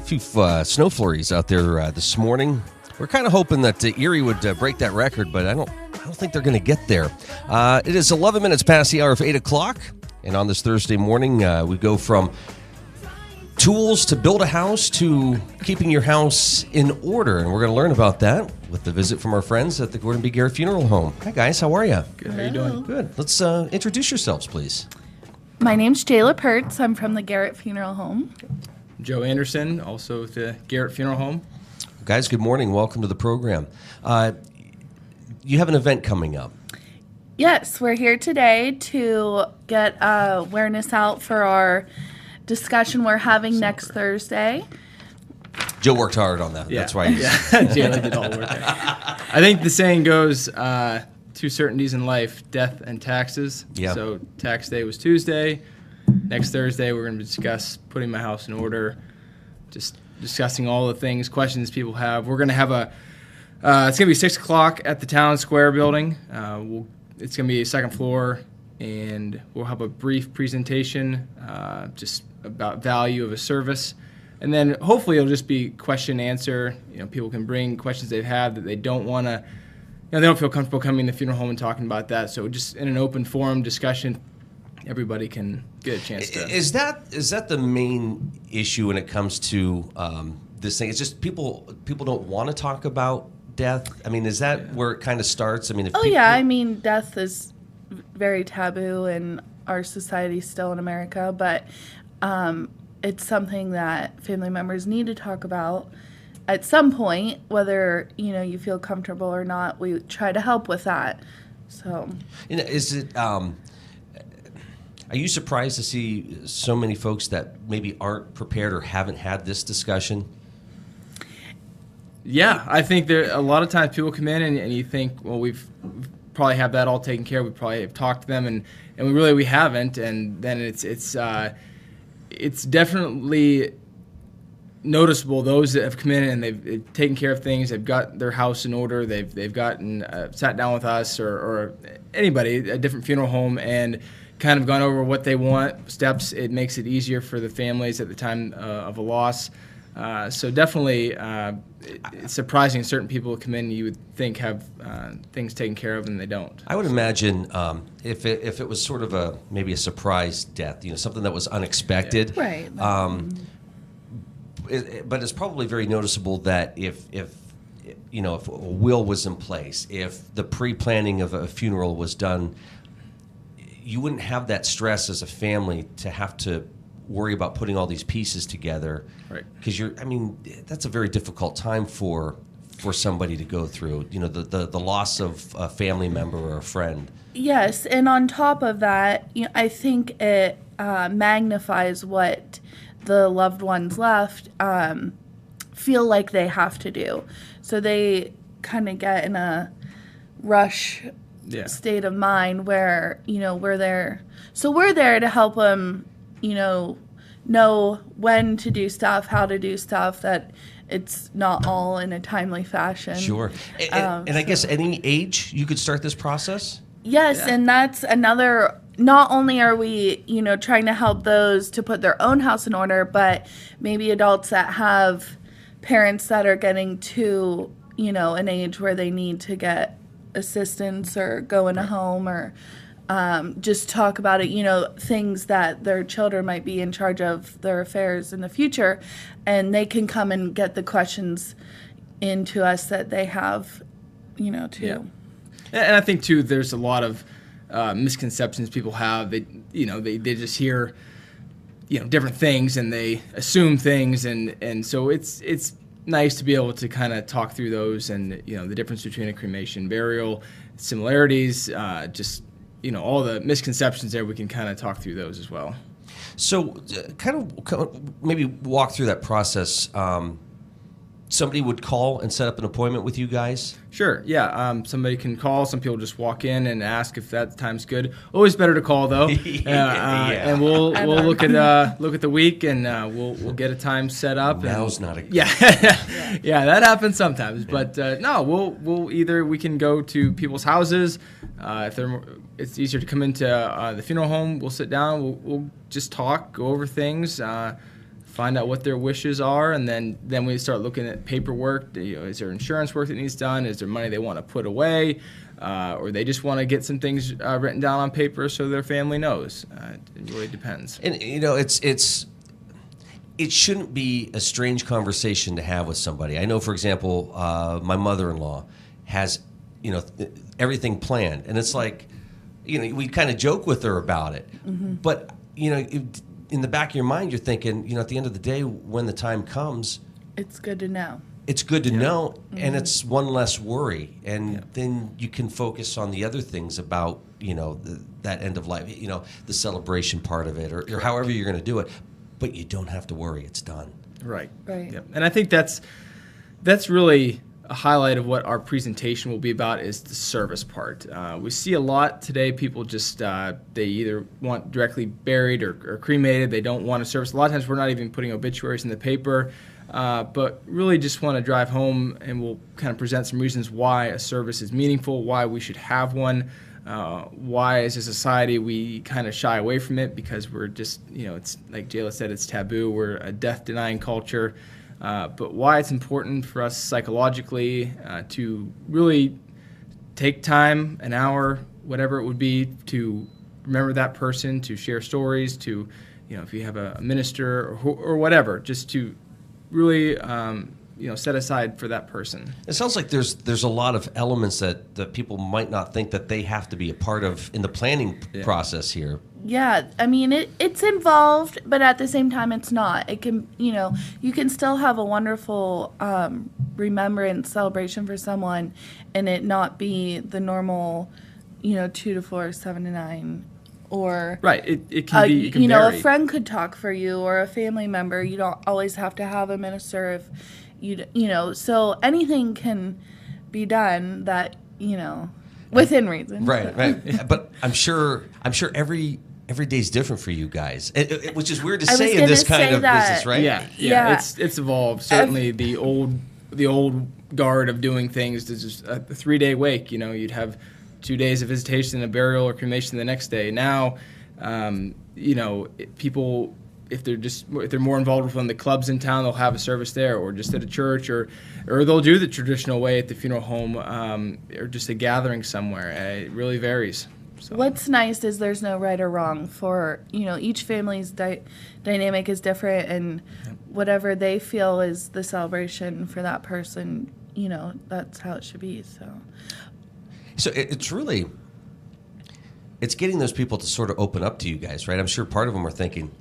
few snow flurries out there this morning. We're kind of hoping that Erie would break that record, but I don't think they're going to get there. It is 11 minutes past the hour of 8 o'clock, and on this Thursday morning, we go from tools to build a house to keeping your house in order, and we're going to learn about that with the visit from our friends at the Gordon B. Garrett Funeral Home. Hi, guys. How are you? Good. How are you doing? Good. Let's introduce yourselves, please. My name's Jayla Pertz. I'm from the Garrett Funeral Home. Joe Anderson, also with the Garrett Funeral Home. Guys, good morning. Welcome to the program. You have an event coming up. Yes, we're here today to get awareness out for our discussion we're having next Thursday. Joe worked hard on that. Yeah. That's why he's... Jayla did all the work there. I think the saying goes, two certainties in life, death and taxes. Yeah. So tax day was Tuesday. Next Thursday, we're going to discuss putting my house in order, just discussing all the things, questions people have. We're going to have it's going to be 6 o'clock at the Town Square building. It's going to be a second floor, and we'll have a brief presentation just about value of a service. And then hopefully it'll just be question answer. People can bring questions they've had that they don't want to, they don't feel comfortable coming to the funeral home and talking about that. So just in an open forum discussion, everybody can get a chance to. Is that the main issue when it comes to this thing? It's just people don't want to talk about death. I mean, is that where it kind of starts? I mean, I mean, death is very taboo in our society still in America, but it's something that family members need to talk about at some point, whether you feel comfortable or not. We try to help with that. So, is it? Are you surprised to see so many folks that maybe aren't prepared or haven't had this discussion? Yeah, I think there a lot of times people come in and you think, well, we've probably have that all taken care of. We probably have talked to them, and we haven't. And then it's definitely noticeable those that have come in and they've taken care of things. They've got their house in order. They've gotten sat down with us or anybody, a different funeral home, and kind of gone over what they want, steps. It makes it easier for the families at the time of a loss. So definitely it's surprising certain people come in you would think have things taken care of and they don't. I would imagine if it was sort of maybe a surprise death, something that was unexpected. Yeah. Right. But it's probably very noticeable that if a will was in place, if the pre-planning of a funeral was done, you wouldn't have that stress as a family to have to worry about putting all these pieces together, right? Because that's a very difficult time for somebody to go through. The loss of a family member or a friend. Yes, and on top of that, I think it magnifies what the loved ones left feel like they have to do. So they kind of get in a rush state of mind where we're there. So we're there to help them. Know when to do stuff, how to do stuff, that it's not all in a timely fashion. Sure. And I guess any age you could start this process? Yes, yeah. And that's another, not only are we, trying to help those to put their own house in order, but maybe adults that have parents that are getting to, an age where they need to get assistance or go in a home or just talk about it, things that their children might be in charge of their affairs in the future, and they can come and get the questions into us that they have, too. Yeah. And I think, too, there's a lot of misconceptions people have. They just hear, different things, and they assume things, and so it's nice to be able to kind of talk through those and, the difference between a cremation, burial, similarities, all the misconceptions there, we can kind of talk through those as well. So kind of maybe walk through that process. Somebody would call and set up an appointment with you guys? Sure, yeah. Somebody can call. Some people just walk in and ask if that time's good. Always better to call, though. Yeah. And we'll look at the week, and we'll get a time set up. Now's not a good yeah, that happens sometimes. Yeah. But no, we can go to people's houses. If it's easier to come into the funeral home, we'll sit down. We'll just talk, go over things. find out what their wishes are, and then we start looking at paperwork. Is there insurance work that needs done? Is there money they want to put away? Or they just want to get some things written down on paper so their family knows. It really depends. And it shouldn't be a strange conversation to have with somebody. I know, for example, my mother-in-law has, everything planned, and it's like, we kind of joke with her about it. Mm-hmm. But, in the back of your mind, you're thinking, at the end of the day, when the time comes, it's good to know. It's good to know, mm-hmm. and it's one less worry, and then you can focus on the other things about, that end of life, the celebration part of it, or however you're going to do it. But you don't have to worry; it's done. Right. Yep. And I think that's really a highlight of what our presentation will be about, is the service part. We see a lot today. People just they either want directly buried or cremated. They don't want a service. A lot of times we're not even putting obituaries in the paper, but really just want to drive home, and we'll kind of present some reasons why a service is meaningful, why we should have one. Why, as a society, we kind of shy away from it because we're just, it's like Jayla said, it's taboo. We're a death-denying culture. But why it's important for us psychologically to really take time, an hour, whatever it would be, to remember that person, to share stories, to, if you have a minister or whatever, just to really set aside for that person. It sounds like there's a lot of elements that people might not think that they have to be a part of in the planning process here. Yeah, I mean, it's involved, but at the same time, it's not. It can, you can still have a wonderful remembrance celebration for someone, and it not be the normal, 2 to 4, 7 to 9, or right. It can be. It can vary. A friend could talk for you, or a family member. You don't always have to have a minister if so anything can be done that within reason. Right. But I'm sure every day's different for you guys, which is weird to say in this kind of business, right? Yeah. It's evolved. Certainly, the old guard of doing things is just a 3-day wake. You'd have 2 days of visitation, a burial, or cremation the next day. Now, people, if they're more involved with one of the clubs in town, they'll have a service there, or just at a church, or they'll do the traditional way at the funeral home, or just a gathering somewhere. It really varies. So. What's nice is there's no right or wrong for, each family's dynamic is different, and whatever they feel is the celebration for that person, that's how it should be. So it's really, it's getting those people to sort of open up to you guys, right? I'm sure part of them are thinking,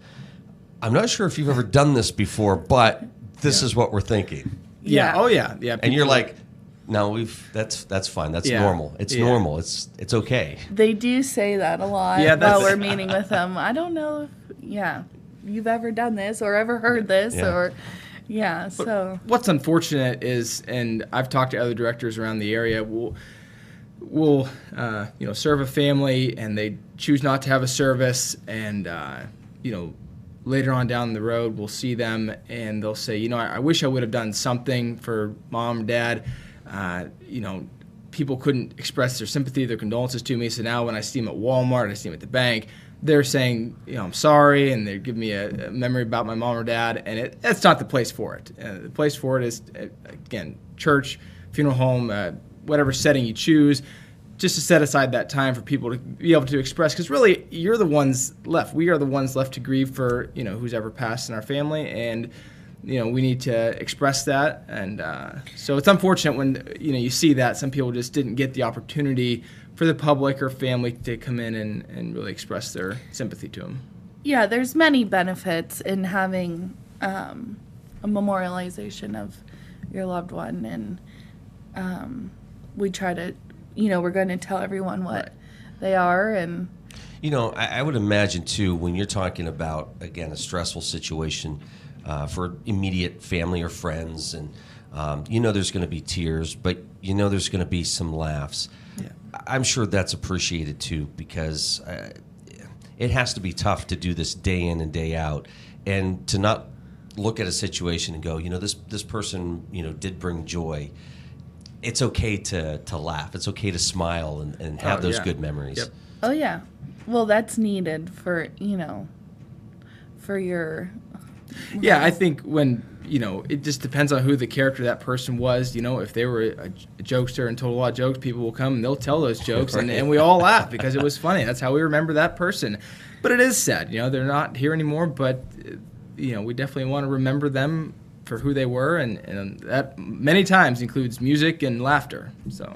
I'm not sure if you've ever done this before, but this is what we're thinking. Yeah. Oh, yeah. And you're like, no, that's fine. That's normal. It's normal. It's okay. They do say that a lot while we're meeting with them. I don't know if, you've ever done this or ever heard this or, so. What's unfortunate is, and I've talked to other directors around the area, we'll serve a family and they choose not to have a service, and, later on down the road, we'll see them and they'll say, I wish I would have done something for mom and dad. People couldn't express their sympathy, their condolences to me. So now when I see them at Walmart, I see them at the bank, they're saying, I'm sorry, and they give me a memory about my mom or dad, and that's not the place for it. The place for it is, again, church, funeral home, whatever setting you choose, just to set aside that time for people to be able to express, because really you're the ones left. We are the ones left to grieve for who's ever passed in our family, and we need to express that. And so it's unfortunate when you see that some people just didn't get the opportunity for the public or family to come in and really express their sympathy to them. Yeah, there's many benefits in having a memorialization of your loved one, and we try to. We're going to tell everyone what they are. And I would imagine, too, when you're talking about, again, a stressful situation for immediate family or friends, and there's going to be tears, but there's going to be some laughs. Yeah. I'm sure that's appreciated, too, because it has to be tough to do this day in and day out, and to not look at a situation and go, this person, did bring joy. It's okay to laugh. It's okay to smile and have those good memories. Yep. Oh, yeah. Well, that's needed for, for your Yeah, I think when, it just depends on who the character of that person was. If they were a jokester and told a lot of jokes, people will come and they'll tell those jokes, and we all laugh because it was funny. That's how we remember that person. But it is sad, they're not here anymore, but, we definitely want to remember them for who they were, and that many times includes music and laughter, so...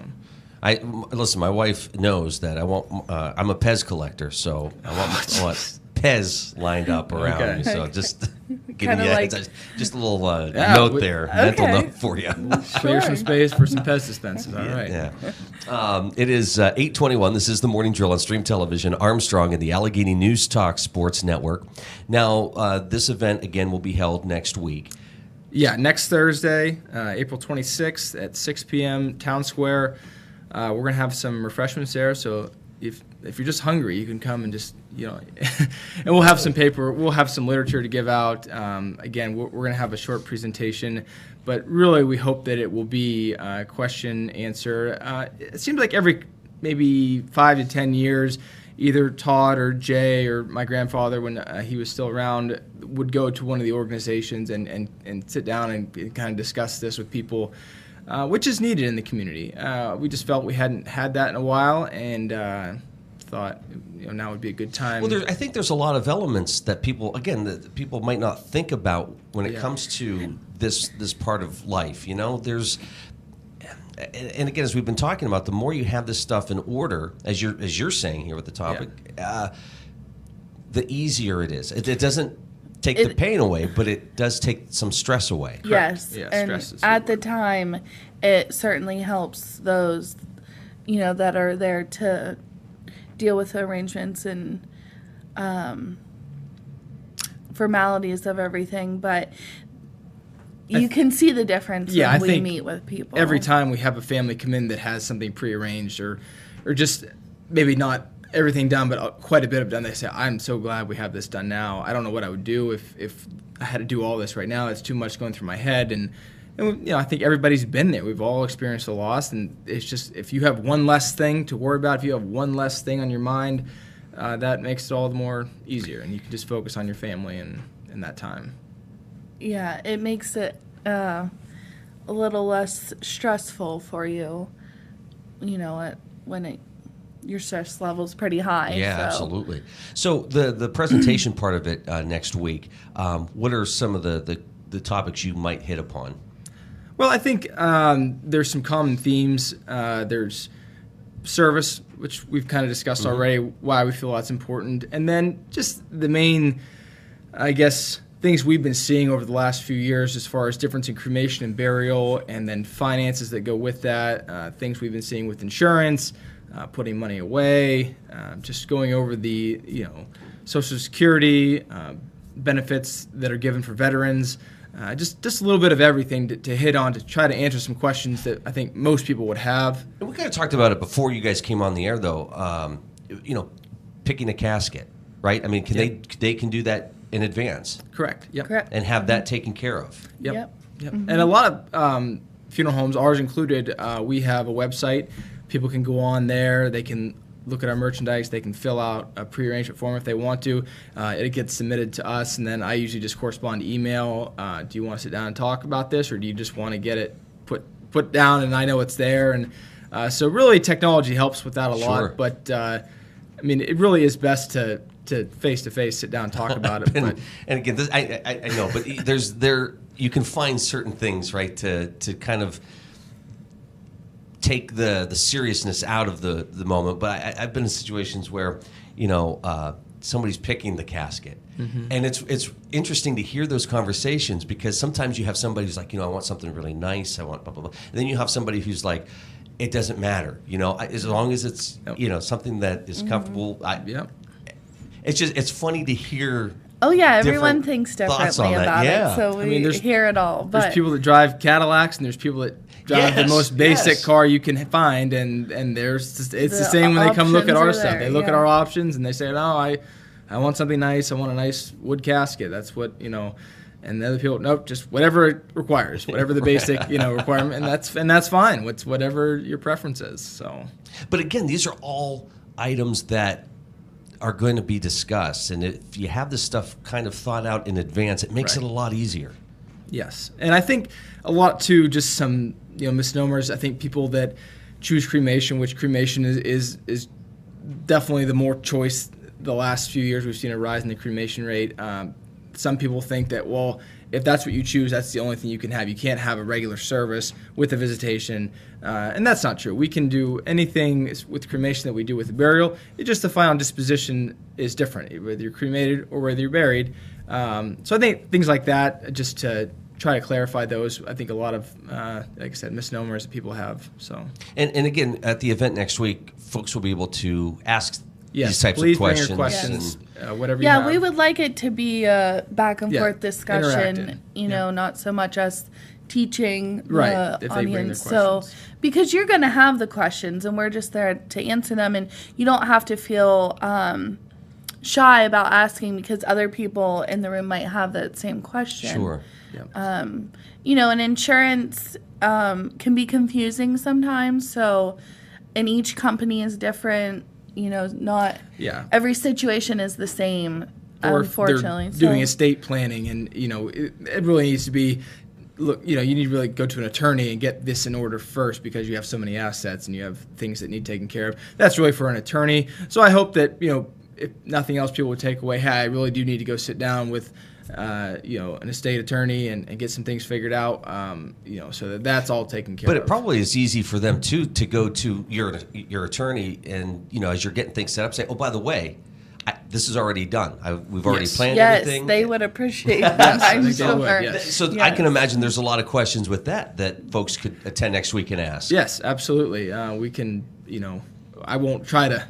Listen, my wife knows that I'm a Pez collector, so I want Pez lined up around me. So just giving you just a little note there, mental note for you. Clear some space for some Pez dispensers. All right. Yeah. It is 8:21. This is the Morning Drill on Stream Television, Armstrong and the Allegheny News Talk Sports Network. Now, this event again will be held next week. Yeah, next Thursday, April 26th at 6 p.m. Town Square. We're going to have some refreshments there, so if you're just hungry, you can come and just, and we'll have some paper, we'll have some literature to give out. Again, we're going to have a short presentation, but really we hope that it will be question, answer. It seems like every maybe 5 to 10 years, either Todd or Jay or my grandfather, when he was still around, would go to one of the organizations and sit down and kind of discuss this with people. Which is needed in the community. We just felt we hadn't had that in a while, and thought now would be a good time. Well, I think there's a lot of elements that people might not think about when it comes to this part of life. There's, and again, as we've been talking about, the more you have this stuff in order, as you're saying here with the topic, the easier it is. It doesn't take the pain away, but it does take some stress away. Yes, yeah, and at the time, it certainly helps those, that are there to deal with arrangements and formalities of everything. But you can see the difference when we meet with people. Every time we have a family come in that has something prearranged or just maybe not everything done, but quite a bit of done, they say, I'm so glad we have this done now. I don't know what I would do if I had to do all this right now. It's too much going through my head. And I think everybody's been there. We've all experienced a loss, and it's just, if you have one less thing to worry about, if you have one less thing on your mind, that makes it all the more easier, and you can just focus on your family and that time. Yeah, it makes it a little less stressful for you, when your stress level's pretty high. Yeah, absolutely. So the presentation part of it next week, what are some of the topics you might hit upon? Well, I think there's some common themes. There's service, which we've kind of discussed already, why we feel that's important. And then just the main, I guess, things we've been seeing over the last few years as far as difference in cremation and burial, and then finances that go with that, things we've been seeing with insurance, putting money away, just going over the Social Security benefits that are given for veterans, just a little bit of everything to hit on to try to answer some questions that I think most people would have. And we kind of talked about it before you guys came on the air, though. Picking a casket, right? I mean, they can do that in advance. Correct. Yep. Correct. And have that taken care of. Yep. Mm-hmm. And a lot of funeral homes, ours included, we have a website. People can go on there. They can look at our merchandise. They can fill out a prearrangement form if they want to. It gets submitted to us, and then I usually just correspond to email. Do you want to sit down and talk about this, or do you just want to get it put down and I know it's there? And so really technology helps with that a lot. But, it really is best to face-to-face sit down and talk about it. and again, this, I know, but you can find certain things, right, to kind of take the seriousness out of the moment. But I've been in situations where, somebody's picking the casket. Mm-hmm. And it's interesting to hear those conversations, because sometimes you have somebody who's like, I want something really nice, I want blah, blah, blah. And then you have somebody who's like, it doesn't matter, as long as it's, something that is comfortable. It's funny to hear. Oh, yeah, everyone thinks differently about it, so we hear it all. But there's people that drive Cadillacs, and there's people that drive the most basic car you can find, and it's the same when they come look at our stuff. They look at our options, and they say, no, I want something nice. I want a nice wood casket. That's what, and the other people, nope, just whatever it requires, whatever the basic, requirement, and that's fine. Whatever your preference is. So, but again, these are all items that are going to be discussed. And if you have this stuff kind of thought out in advance, it makes it a lot easier. Yes. And I think a lot, too, just some misnomers. I think people that choose cremation, which cremation is definitely the more choice. The last few years we've seen a rise in the cremation rate. Some people think that, well, if that's what you choose, that's the only thing you can have. You can't have a regular service with a visitation, and that's not true. We can do anything with cremation that we do with a burial. It's just the final disposition is different, whether you're cremated or whether you're buried. So I think things like that, just to try to clarify those, I think a lot of, like I said, misnomers that people have. So and again, at the event next week, folks will be able to ask these types please of questions. Bring your questions, whatever you have. Yeah, we would like it to be a back and forth discussion, interactive. Not so much us teaching right. the if audience. they bring their questions. So, because you're going to have the questions and we're just there to answer them, and you don't have to feel shy about asking because other people in the room might have that same question. Sure. Yep. And insurance can be confusing sometimes, so, and each company is different. Not every situation is the same, or unfortunately. If they're doing estate planning, and it really needs to be. Look, you need to really go to an attorney and get this in order first because you have so many assets and you have things that need taken care of. That's really for an attorney. So I hope that if nothing else, people would take away, hey, I really do need to go sit down with an estate attorney and get some things figured out, so that's all taken care of. But it probably is easy for them, too, to go to your attorney and, as you're getting things set up, say, oh, by the way, this is already done. We've already planned everything. Yes, they would appreciate that, I'm sure. Yes. So I can imagine there's a lot of questions with that folks could attend next week and ask. Yes, absolutely. We can, I won't try to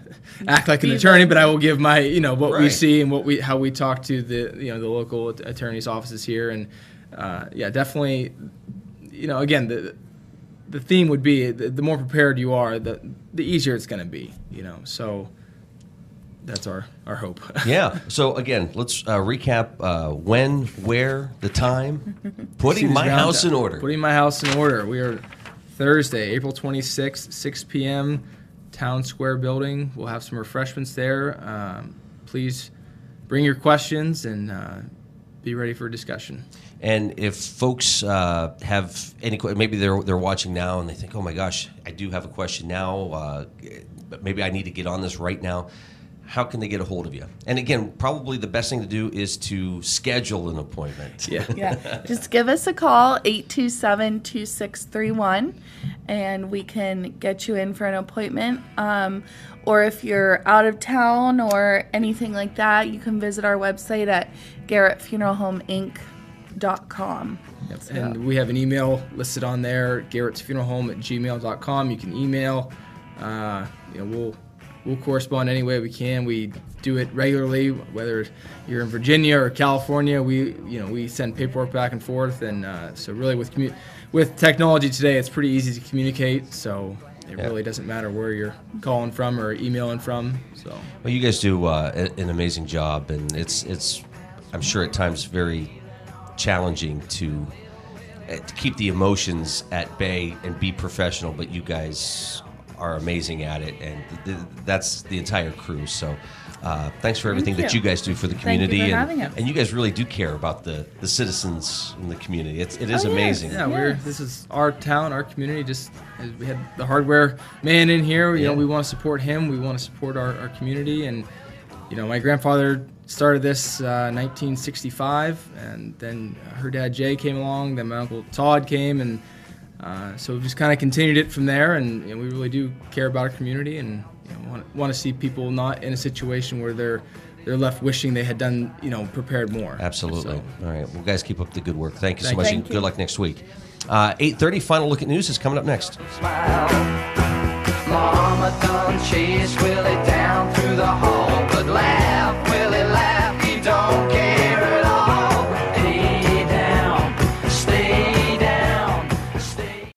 act like an attorney, but I will give my, what we see and how we talk to the local attorney's offices here. And definitely, again, the theme would be the more prepared you are, the easier it's going to be, so that's our hope. Yeah. So again, let's recap when, where, the time. Putting my house in order. Putting my house in order. We are Thursday, April 26th, 6 p.m., Town Square building. We'll have some refreshments there. Please bring your questions and be ready for a discussion. And if folks have any, maybe they're watching now and they think, oh my gosh, I do have a question now, but maybe I need to get on this right now. How can they get a hold of you? And again, probably the best thing to do is to schedule an appointment. Yeah. Just give us a call, 827-2631, and we can get you in for an appointment. Or if you're out of town or anything like that, you can visit our website at garrettfuneralhomeinc.com. Yep. So. And we have an email listed on there, garrettsfuneralhome@gmail.com. You can email. We'll correspond any way we can. We do it regularly, whether you're in Virginia or California. We send paperwork back and forth, and so really with technology today, it's pretty easy to communicate. So it really doesn't matter where you're calling from or emailing from. So well, you guys do an amazing job, and it's I'm sure at times very challenging to keep the emotions at bay and be professional, but you guys are amazing at it, and that's the entire crew. So thanks for everything that you guys do for the community. Thank you for having us. And you guys really do care about the citizens in the community. It is amazing. Yeah, this is our town, our community. Just as we had the hardware man in here, we want to support him. We want to support our community. And my grandfather started this 1965, and then her dad Jay came along. Then my uncle Todd came, and so we've just kind of continued it from there, and we really do care about our community, and want to see people not in a situation where they're left wishing they had done, prepared more. Absolutely. So. All right. Well, guys, keep up the good work. Thank you so much, Thank and you. good luck next week. 8:30. Final look at news is coming up next. Mama done chased Willie down.